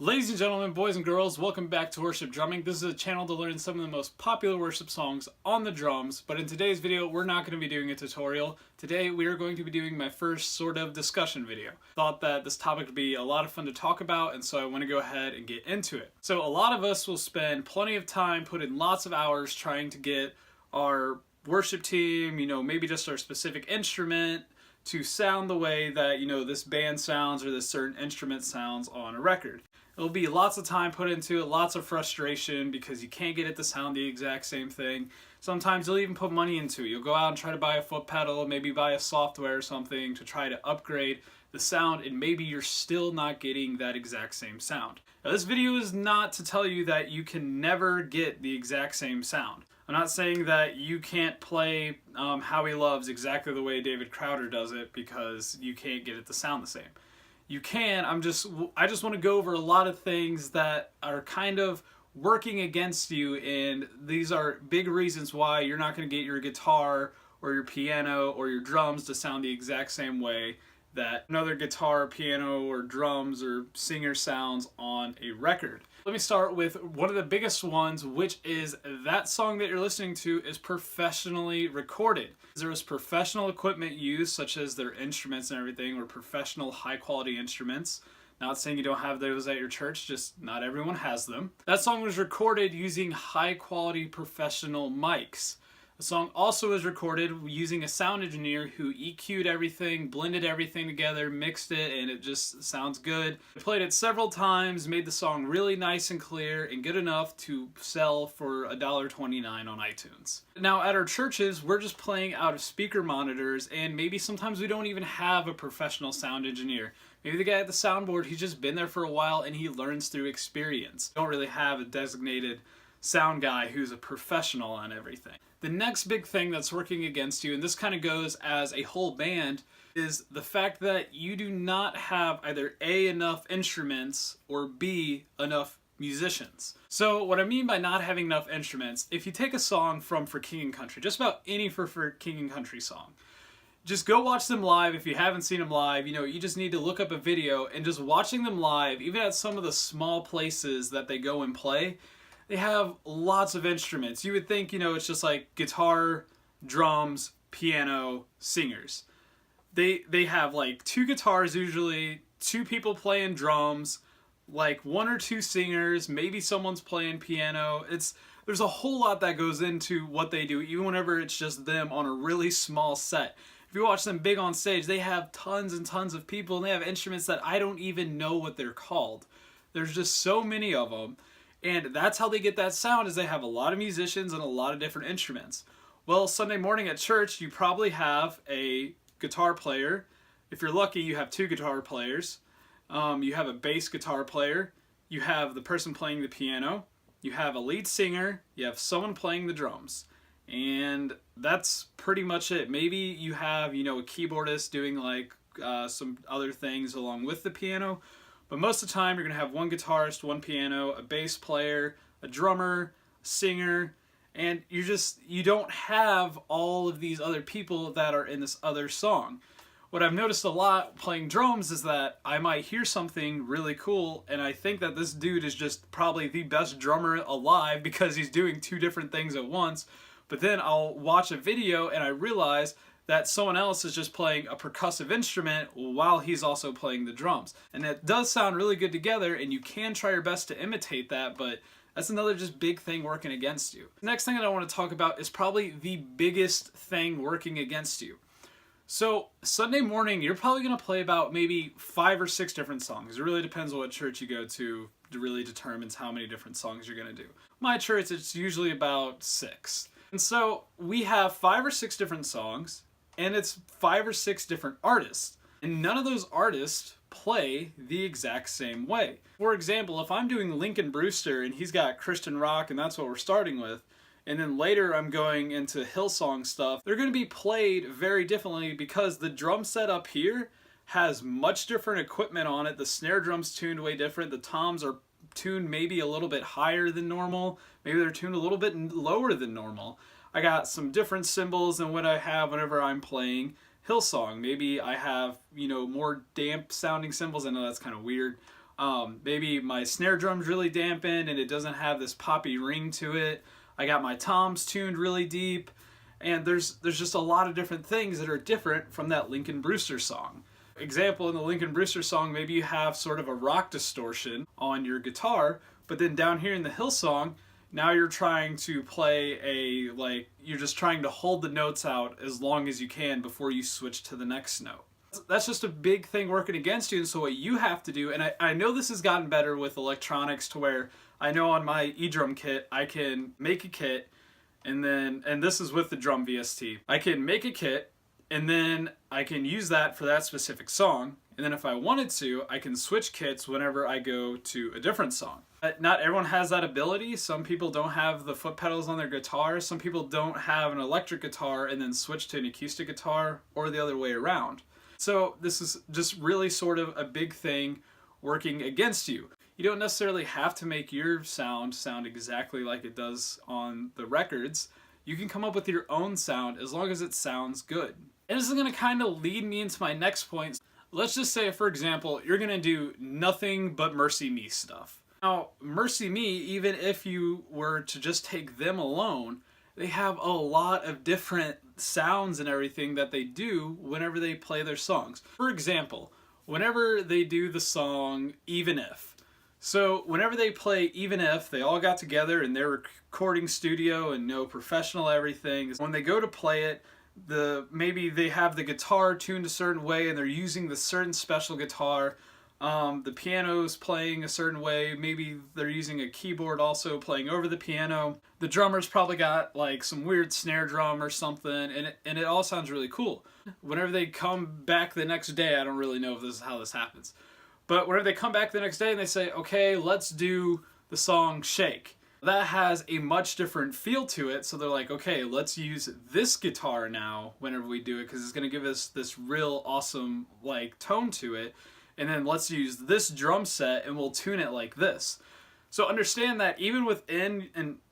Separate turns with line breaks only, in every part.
Ladies and gentlemen, boys and girls, welcome back to Worship Drumming. This is a channel to learn some of the most popular worship songs on the drums, but in today's video, we're not going to be doing a tutorial. Today, we are going to be doing my first sort of discussion video. Thought that this topic would be a lot of fun to talk about, and so I want to go ahead and get into it. So a lot of us will spend plenty of time, put in lots of hours trying to get our worship team, maybe just our specific instrument, to sound the way that, this band sounds or this certain instrument sounds on a record. It'll be lots of time put into it, lots of frustration because you can't get it to sound the exact same thing. Sometimes you'll even put money into it. You'll go out and try to buy a foot pedal, maybe buy a software or something to try to upgrade the sound, and maybe you're still not getting that exact same sound. Now, this video is not to tell you that you can never get the exact same sound. I'm not saying that you can't play How He Loves exactly the way David Crowder does it because you can't get it to sound the same. You can, I just want to go over a lot of things that are kind of working against you, and these are big reasons why you're not going to get your guitar or your piano or your drums to sound the exact same way that another guitar, piano, or drums or singer sounds on a record. Let me start with one of the biggest ones, which is that song that you're listening to is professionally recorded. There was professional equipment used, such as their instruments and everything, or professional high-quality instruments. Not saying you don't have those at your church, just not everyone has them. That song was recorded using high-quality professional mics. The song also was recorded using a sound engineer who EQ'd everything, blended everything together, mixed it, and it just sounds good. I played it several times, made the song really nice and clear and good enough to sell for $1.29 on iTunes. Now at our churches, we're just playing out of speaker monitors, and maybe sometimes we don't even have a professional sound engineer. Maybe the guy at the soundboard, he's just been there for a while and he learns through experience. Don't really have a designated sound guy who's a professional on everything. The next big thing that's working against you, and this kind of goes as a whole band, is the fact that you do not have either A, enough instruments, or B, enough musicians. So what I mean by not having enough instruments, if you take a song from For King and Country, just about any For King and Country song, just go watch them live. If you haven't seen them live, you just need to look up a video, and just watching them live, even at some of the small places that they go and play, they have lots of instruments. You would think, it's just like guitar, drums, piano, singers. They have like 2 guitars usually, 2 people playing drums, like 1 or 2 singers, maybe someone's playing piano. There's a whole lot that goes into what they do, even whenever it's just them on a really small set. If you watch them big on stage, they have tons and tons of people, and they have instruments that I don't even know what they're called. There's just so many of them. And that's how they get that sound, is they have a lot of musicians and a lot of different instruments. Well, Sunday morning at church, you probably have a guitar player. If you're lucky, you have 2 guitar players. You have a bass guitar player. You have the person playing the piano. You have a lead singer. You have someone playing the drums. And that's pretty much it. Maybe you have, a keyboardist doing like some other things along with the piano. But most of the time, you're going to have 1 guitarist, 1 piano, a bass player, a drummer, a singer, and you don't have all of these other people that are in this other song. What I've noticed a lot playing drums is that I might hear something really cool, and I think that this dude is just probably the best drummer alive because he's doing 2 different things at once. But then I'll watch a video and I realize that someone else is just playing a percussive instrument while he's also playing the drums. And it does sound really good together, and you can try your best to imitate that, but that's another just big thing working against you. The next thing that I want to talk about is probably the biggest thing working against you. So Sunday morning, you're probably going to play about maybe 5 or 6 different songs. It really depends on what church you go to. It really determines how many different songs you're going to do. My church, it's usually about 6. And so we have 5 or 6 different songs, and it's 5 or 6 different artists. And none of those artists play the exact same way. For example, if I'm doing Lincoln Brewster and he's got Christian rock and that's what we're starting with, and then later I'm going into Hillsong stuff, they're going to be played very differently because the drum set up here has much different equipment on it. The snare drum's tuned way different. The toms are tuned maybe a little bit higher than normal. Maybe they're tuned a little bit lower than normal. I got some different cymbals than what I have whenever I'm playing Hillsong. Maybe I have, more damp sounding cymbals. I know that's kind of weird. Maybe my snare drum's really dampened and it doesn't have this poppy ring to it. I got my toms tuned really deep. And there's just a lot of different things that are different from that Lincoln Brewster song. Example, in the Lincoln Brewster song, maybe you have sort of a rock distortion on your guitar, but then down here in the Hillsong, now you're trying to play you're just trying to hold the notes out as long as you can before you switch to the next note. That's just a big thing working against you, and so what you have to do, and I know this has gotten better with electronics to where I know on my eDrum kit, I can make a kit, and this is with the drum VST. I can make a kit, and then I can use that for that specific song, and then if I wanted to, I can switch kits whenever I go to a different song. Not everyone has that ability. Some people don't have the foot pedals on their guitar. Some people don't have an electric guitar and then switch to an acoustic guitar, or the other way around. So this is just really sort of a big thing working against you. You don't necessarily have to make your sound exactly like it does on the records. You can come up with your own sound as long as it sounds good. And this is going to kind of lead me into my next point. Let's just say, for example, you're going to do nothing but Mercy Me stuff. Now, Mercy Me, even if you were to just take them alone, they have a lot of different sounds and everything that they do whenever they play their songs. For example, whenever they do the song Even If. So whenever they play Even If, they all got together in their recording studio and know professional everything. When they go to play it, maybe they have the guitar tuned a certain way and they're using the certain special guitar. The piano's playing a certain way. Maybe they're using a keyboard also playing over the piano. The drummer's probably got like some weird snare drum or something, and it all sounds really cool. Whenever they come back the next day, I don't really know if this is how this happens, but whenever they come back the next day and they say, okay, let's do the song Shake, that has a much different feel to it. So they're like, okay, let's use this guitar now whenever we do it, because it's going to give us this real awesome like tone to it. And then let's use this drum set and we'll tune it like this. So understand that even within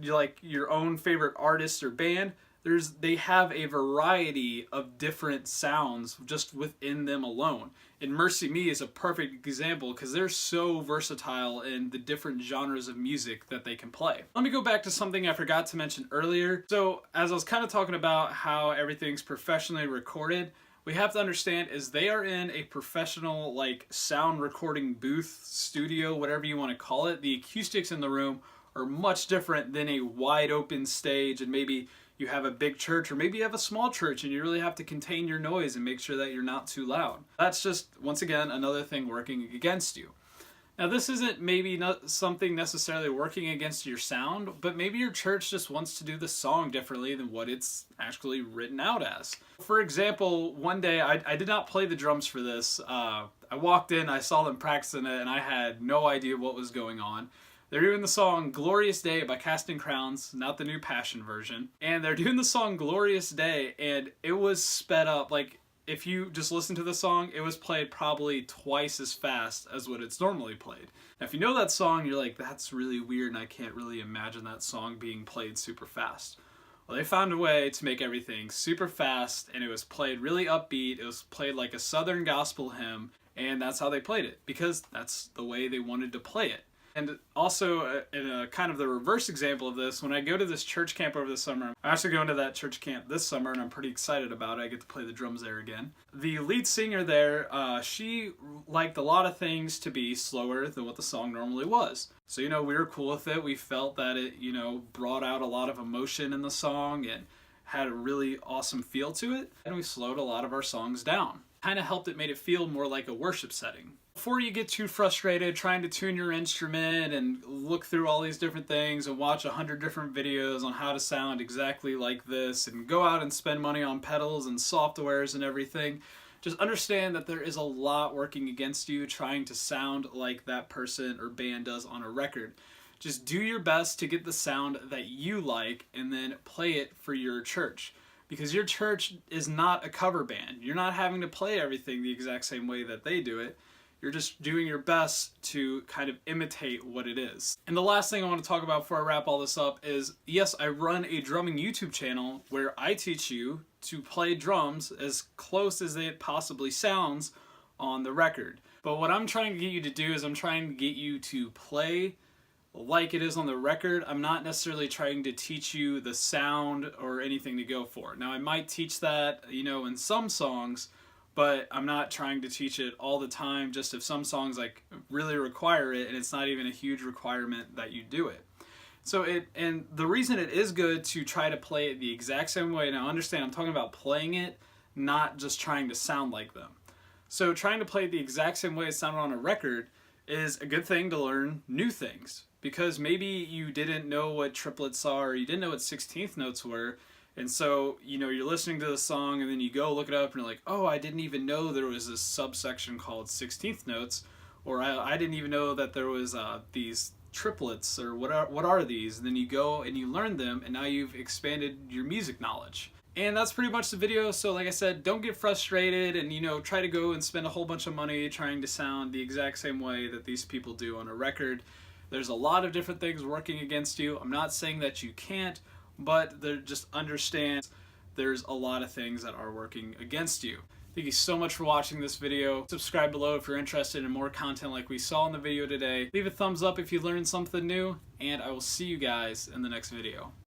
like your own favorite artist or band, they have a variety of different sounds just within them alone. And Mercy Me is a perfect example because they're so versatile in the different genres of music that they can play. Let me go back to something I forgot to mention earlier. So as I was kind of talking about how everything's professionally recorded, we have to understand is they are in a professional like sound recording booth, studio, whatever you want to call it. The acoustics in the room are much different than a wide open stage, and maybe you have a big church or maybe you have a small church and you really have to contain your noise and make sure that you're not too loud. That's just, once again, another thing working against you. Now this isn't maybe not something necessarily working against your sound, but maybe your church just wants to do the song differently than what it's actually written out as. For example, one day I did not play the drums for this. I walked in, I saw them practicing it, and I had no idea what was going on. They're doing the song Glorious Day by Casting Crowns, not the new Passion version. And they're doing the song Glorious Day, and it was sped up. Like, if you just listen to the song, it was played probably twice as fast as what it's normally played. Now, if you know that song, you're like, that's really weird, and I can't really imagine that song being played super fast. Well, they found a way to make everything super fast, and it was played really upbeat. It was played like a Southern gospel hymn, and that's how they played it, because that's the way they wanted to play it. And also, in a kind of the reverse example of this, when I go to this church camp over the summer, I'm actually going to that church camp this summer, and I'm pretty excited about it. I get to play the drums there again. The lead singer there, she liked a lot of things to be slower than what the song normally was. So, we were cool with it. We felt that it, brought out a lot of emotion in the song and had a really awesome feel to it. And we slowed a lot of our songs down. Kind of helped it, made it feel more like a worship setting. Before you get too frustrated trying to tune your instrument and look through all these different things and watch 100 different videos on how to sound exactly like this and go out and spend money on pedals and softwares and everything, just understand that there is a lot working against you trying to sound like that person or band does on a record. Just do your best to get the sound that you like and then play it for your church. Because your church is not a cover band. You're not having to play everything the exact same way that they do it. You're just doing your best to kind of imitate what it is. And the last thing I want to talk about before I wrap all this up is, yes, I run a drumming YouTube channel where I teach you to play drums as close as it possibly sounds on the record. But what I'm trying to get you to do is I'm trying to get you to play like it is on the record. I'm not necessarily trying to teach you the sound or anything to go for. Now I might teach that, you know, in some songs, but I'm not trying to teach it all the time, just if some songs like really require it and it's not even a huge requirement that you do it. So and the reason it is good to try to play it the exact same way, now understand I'm talking about playing it, not just trying to sound like them. So trying to play it the exact same way it sounded on a record is a good thing to learn new things, because maybe you didn't know what triplets are, or you didn't know what 16th notes were, and so, you know, you're listening to the song and then you go look it up and you're like, oh, I didn't even know there was this subsection called 16th notes, or I didn't even know that there was these triplets, or what are these? And then you go and you learn them, and now you've expanded your music knowledge. And that's pretty much the video. So like I said, don't get frustrated and, you know, try to go and spend a whole bunch of money trying to sound the exact same way that these people do on a record. There's a lot of different things working against you. I'm not saying that you can't, but just understand there's a lot of things that are working against you. Thank you so much for watching this video. Subscribe below if you're interested in more content like we saw in the video today. Leave a thumbs up if you learned something new, and I will see you guys in the next video.